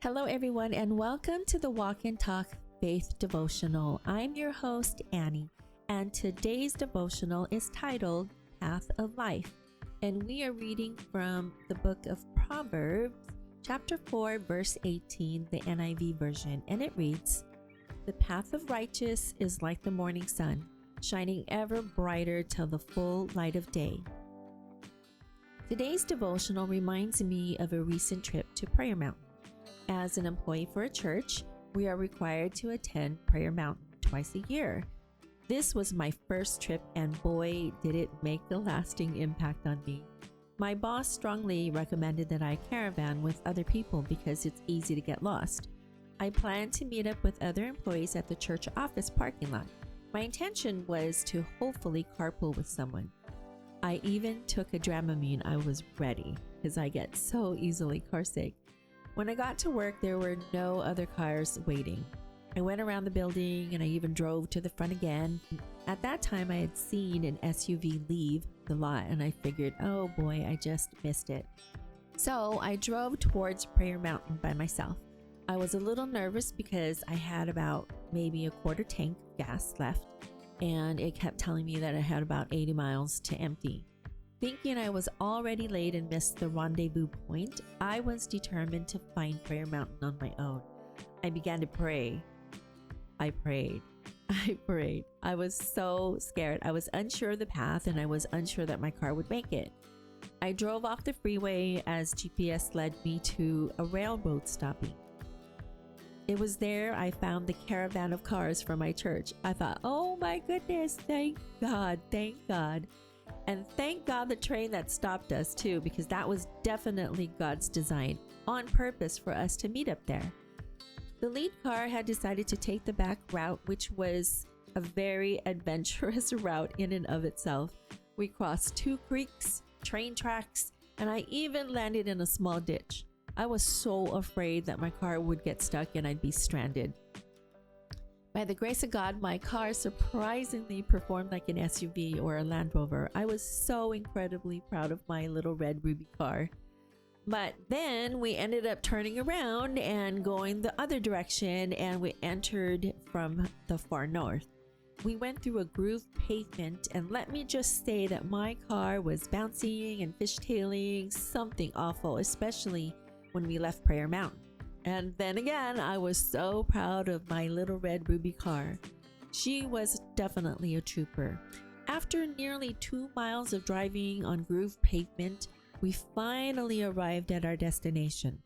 Hello, everyone, and welcome to the Walk and Talk Faith Devotional. I'm your host, Annie, and today's devotional is titled Path of Life, and we are reading from the book of Proverbs, chapter 4, verse 18, the NIV version, and it reads, "The path of righteous is like the morning sun, shining ever brighter till the full light of day." Today's devotional reminds me of a recent trip to Prayer Mountain. As an employee for a church, we are required to attend Prayer Mountain twice a year. This was my first trip, and boy, did it make a lasting impact on me. My boss strongly recommended that I caravan with other people because it's easy to get lost. I planned to meet up with other employees at the church office parking lot. My intention was to hopefully carpool with someone. I even took a Dramamine. I was ready because I get so easily carsick. When I got to work, there were no other cars waiting. I went around the building and I even drove to the front again. At that time, I had seen an SUV leave the lot and I figured, oh boy, I just missed it. So I drove towards Prayer Mountain by myself. I was a little nervous because I had about maybe a quarter tank of gas left, and it kept telling me that I had about 80 miles to empty. Thinking I was already late and missed the rendezvous point, I was determined to find Prayer Mountain on my own. I began to pray. I prayed. I was so scared. I was unsure of the path and I was unsure that my car would make it. I drove off the freeway as GPS led me to a railroad stopping. It was there I found the caravan of cars for my church. I thought, oh my goodness, thank God. And thank God the train that stopped us too, because that was definitely God's design, on purpose for us to meet up there. The lead car had decided to take the back route, which was a very adventurous route in and of itself. We crossed 2 creeks, train tracks, and I even landed in a small ditch. I was so afraid that my car would get stuck and I'd be stranded. By the grace of God, my car surprisingly performed like an SUV or a Land Rover. I was so incredibly proud of my little red ruby car. But then we ended up turning around and going the other direction, and we entered from the far north. We went through a grooved pavement, and let me just say that my car was bouncing and fishtailing, something awful, especially when we left Prayer Mountain. And then again, I was so proud of my little red ruby car. She was definitely a trooper. After nearly 2 miles of driving on grooved pavement, we finally arrived at our destination,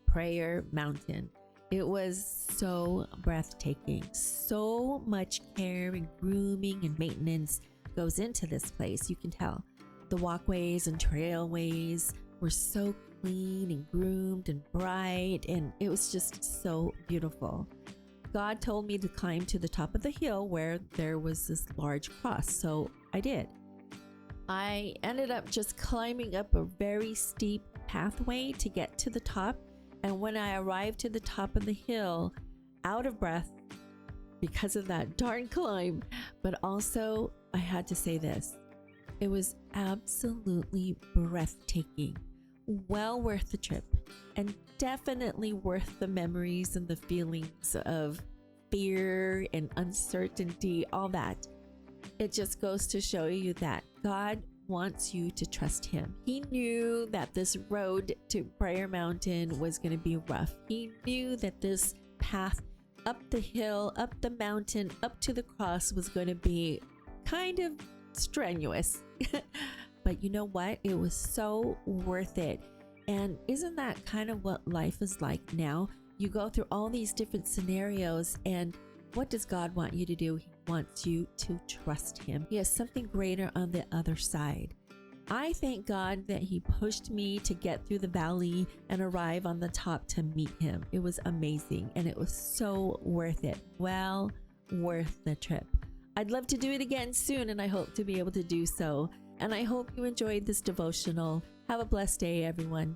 Prayer Mountain. It was so breathtaking. So much care and grooming and maintenance goes into this place, you can tell. The walkways and trailways were so clean and groomed and bright, and it was just so beautiful. God told me to climb to the top of the hill where there was this large cross, so I did. I ended up just climbing up a very steep pathway to get to the top, and when I arrived to the top of the hill, out of breath because of that darn climb, but also I had to say this, it was absolutely breathtaking. Well worth the trip, and definitely worth the memories and the feelings of fear and uncertainty, all that. It just goes to show you that God wants you to trust Him. He knew that this road to Prayer Mountain was going to be rough. He knew that this path up the hill, up the mountain, up to the cross was going to be kind of strenuous. But you know what? It was so worth it. And isn't that kind of what life is like now? You go through all these different scenarios, and what does God want you to do? He wants you to trust Him. He has something greater on the other side. I thank God that He pushed me to get through the valley and arrive on the top to meet Him. It was amazing, and it was so worth it. Well worth the trip. I'd love to do it again soon, and I hope to be able to do so. And I hope you enjoyed this devotional. Have a blessed day, everyone.